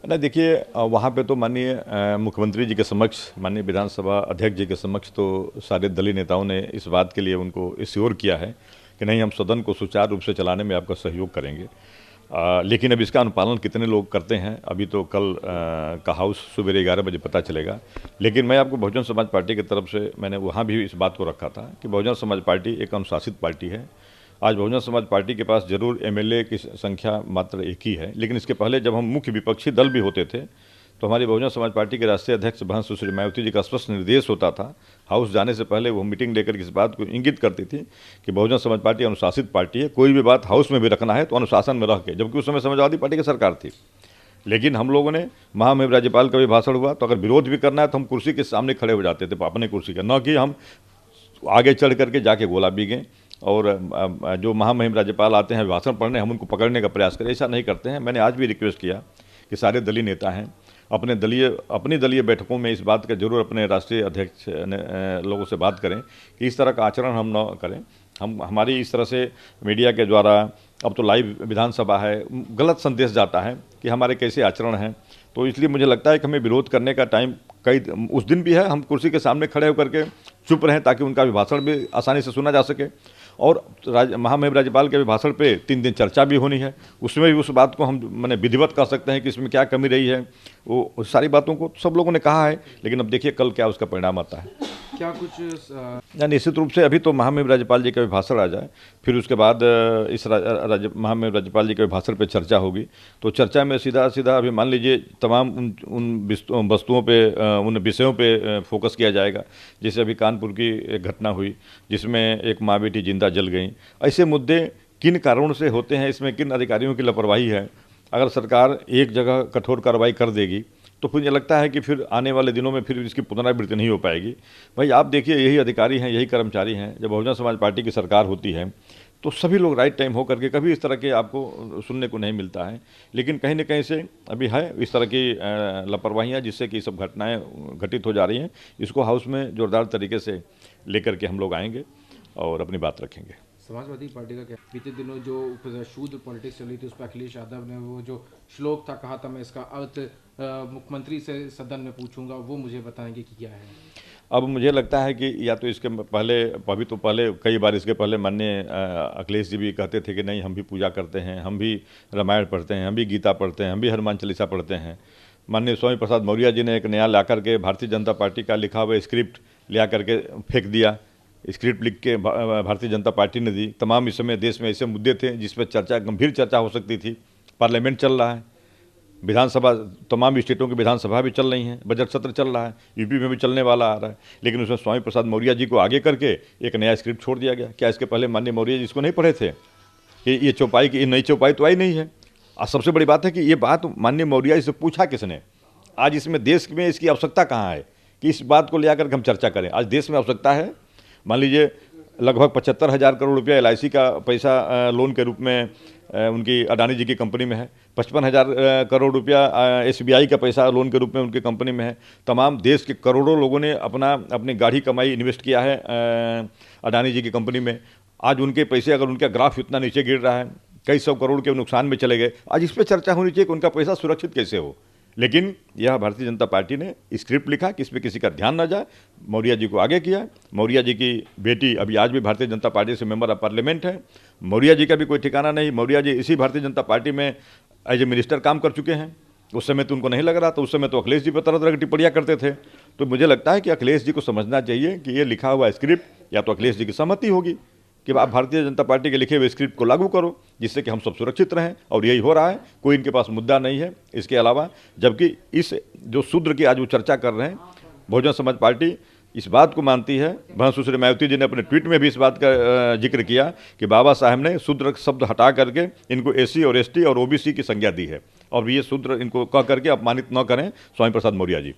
ना देखिए, वहाँ पे तो माननीय मुख्यमंत्री जी के समक्ष, माननीय विधानसभा अध्यक्ष जी के समक्ष तो सारे दलीय नेताओं ने इस बात के लिए उनको श्योर किया है कि नहीं, हम सदन को सुचारू रूप से चलाने में आपका सहयोग करेंगे। लेकिन अब इसका अनुपालन कितने लोग करते हैं, अभी तो कल का हाउस सवेरे 11 बजे पता चलेगा। लेकिन मैं आपको बहुजन समाज पार्टी की तरफ से मैंने वहाँ भी इस बात को रखा था कि बहुजन समाज पार्टी एक अनुशासित पार्टी है। आज बहुजन समाज पार्टी के पास जरूर एमएलए की संख्या मात्र एक ही है, लेकिन इसके पहले जब हम मुख्य विपक्षी दल भी होते थे तो हमारी बहुजन समाज पार्टी के राष्ट्रीय अध्यक्ष बहन सुश्री मायावती जी का स्पष्ट निर्देश होता था। हाउस जाने से पहले वो मीटिंग लेकर इस बात को इंगित करती थी कि बहुजन समाज पार्टी अनुशासित पार्टी है, कोई भी बात हाउस में भी रखना है तो अनुशासन में रह के, जबकि उस समय समाजवादी पार्टी की सरकार थी। लेकिन हम लोगों ने महामहिम राज्यपाल का भी भाषण हुआ तो अगर विरोध भी करना है तो हम कुर्सी के सामने खड़े हो जाते थे अपने कुर्सी का, न कि हम आगे चढ़ करके जाके गोला बीगें और जो महामहिम राज्यपाल आते हैं भाषण पढ़ने, हम उनको पकड़ने का प्रयास करें। ऐसा नहीं करते हैं। मैंने आज भी रिक्वेस्ट किया कि सारे दलीय नेता हैं अपनी दलीय बैठकों में इस बात का जरूर अपने राष्ट्रीय अध्यक्ष लोगों से बात करें कि इस तरह का आचरण हम न करें। हमारी इस तरह से मीडिया के द्वारा, अब तो लाइव विधानसभा है, गलत संदेश जाता है कि हमारे कैसे आचरण हैं। तो इसलिए मुझे लगता है कि हमें विरोध करने का टाइम उस दिन भी है, हम कुर्सी के सामने खड़े होकर के चुप रहें ताकि उनका भी भाषण भी आसानी से सुना जा सके। और महामहिम राज्यपाल के भी भाषण पे 3 दिन चर्चा भी होनी है, उसमें भी उस बात को हम मैंने विधिवत कर सकते हैं कि इसमें क्या कमी रही है। वो सारी बातों को सब लोगों ने कहा है, लेकिन अब देखिए कल क्या उसका परिणाम आता है। क्या कुछ निश्चित रूप से अभी तो महामहिम राज्यपाल जी का भी भाषण आ जाए, फिर उसके बाद इस महामहिम राज्यपाल जी के भाषण पे चर्चा होगी। तो चर्चा में सीधा अभी मान लीजिए तमाम उन वस्तुओं पे, उन विषयों पे फोकस किया जाएगा। जैसे अभी कानपुर की एक घटना हुई जिसमें एक माँ बेटी जिंदा जल गई। ऐसे मुद्दे किन कारणों से होते हैं, इसमें किन अधिकारियों की लापरवाही है। अगर सरकार एक जगह कठोर कार्रवाई कर देगी तो फिर मुझे लगता है कि फिर आने वाले दिनों में फिर इसकी पुनरावृत्ति नहीं हो पाएगी। भाई आप देखिए, यही अधिकारी हैं, यही कर्मचारी हैं। जब बहुजन समाज पार्टी की सरकार होती है तो सभी लोग राइट टाइम हो करके कभी इस तरह के आपको सुनने को नहीं मिलता है। लेकिन कहीं न कहीं से अभी है इस तरह की लापरवाहियाँ जिससे कि सब घटनाएँ घटित हो जा रही हैं। इसको हाउस में जोरदार तरीके से लेकर के हम लोग आएंगे और अपनी बात रखेंगे। समाजवादी पार्टी का क्या, बीते दिनों जो शूद्र पॉलिटिक्स चली थी उस पर अखिलेश यादव ने वो जो श्लोक था, कहा था मैं इसका अर्थ मुख्यमंत्री से सदन में पूछूंगा, वो मुझे बताएंगे कि क्या है। अब मुझे लगता है कि या तो इसके पहले कई बार इसके पहले माननीय अखिलेश जी भी कहते थे कि नहीं, हम भी पूजा करते हैं, हम भी रामायण पढ़ते हैं, हम भी गीता पढ़ते हैं, हम भी हनुमान चालीसा पढ़ते हैं। माननीय स्वामी प्रसाद मौर्य जी ने एक नया ला करके भारतीय जनता पार्टी का लिखा हुआ स्क्रिप्ट लिया करके फेंक दिया। स्क्रिप्ट लिख के भारतीय जनता पार्टी ने दी। तमाम इस समय देश में ऐसे मुद्दे थे जिस पर गंभीर चर्चा हो सकती थी। पार्लियामेंट चल रहा है, विधानसभा, तमाम स्टेटों की विधानसभा भी चल रही हैं, बजट सत्र चल रहा है, यूपी में भी चलने वाला आ रहा है। लेकिन उसमें स्वामी प्रसाद मौर्य जी को आगे करके एक नया स्क्रिप्ट छोड़ दिया गया। क्या इसके पहले माननीय मौर्य जी इसको नहीं पढ़े थे कि ये चौपाई की नई चौपाई तो आई नहीं है। और सबसे बड़ी बात है कि ये बात माननीय मौर्य जी से पूछा किसने? आज इसमें देश में इसकी आवश्यकता कहाँ है कि इस बात को ले आकर हम चर्चा करें? आज देश में आवश्यकता है, मान लीजिए लगभग 75,000 करोड़ रुपया LIC का पैसा लोन के रूप में उनकी अडानी जी की कंपनी में है। 55,000 करोड़ रुपया SBI का पैसा लोन के रूप में उनकी कंपनी में है। तमाम देश के करोड़ों लोगों ने अपनी गाढ़ी कमाई इन्वेस्ट किया है अडानी जी की कंपनी में। आज उनके पैसे, अगर उनका ग्राफ इतना नीचे गिर रहा है, कई सौ करोड़ के नुकसान में चले गए, आज इस पर चर्चा होनी चाहिए कि उनका पैसा सुरक्षित कैसे हो। लेकिन यह भारतीय जनता पार्टी ने स्क्रिप्ट लिखा कि इस पर किसी का ध्यान न जाए, मौर्य जी को आगे किया। मौर्य जी की बेटी अभी आज भी भारतीय जनता पार्टी से मेंबर ऑफ पार्लियामेंट है। मौर्य जी का भी कोई ठिकाना नहीं। मौर्य जी इसी भारतीय जनता पार्टी में एज ए मिनिस्टर काम कर चुके हैं। उस समय तो उनको नहीं लग रहा था, उस समय तो अखिलेश जी पर तरह तरह की टिप्पणियाँ करते थे। तो मुझे लगता है कि अखिलेश जी को समझना चाहिए कि ये लिखा हुआ स्क्रिप्ट या तो अखिलेश जी की सहमति होगी कि आप भारतीय जनता पार्टी के लिखे हुए स्क्रिप्ट को लागू करो, जिससे कि हम सब सुरक्षित रहें, और यही हो रहा है। कोई इनके पास मुद्दा नहीं है इसके अलावा। जबकि इस जो शूद्र की आज वो चर्चा कर रहे हैं, बहुजन समाज पार्टी इस बात को मानती है। बहन सुश्री मायावती जी ने अपने ट्वीट में भी इस बात का जिक्र किया कि बाबा साहब ने शूद्र शब्द हटा करके इनको SC और ST और OBC की संज्ञा दी है, और ये शूद्र इनको कह करके अपमानित न करें स्वामी प्रसाद मौर्य जी।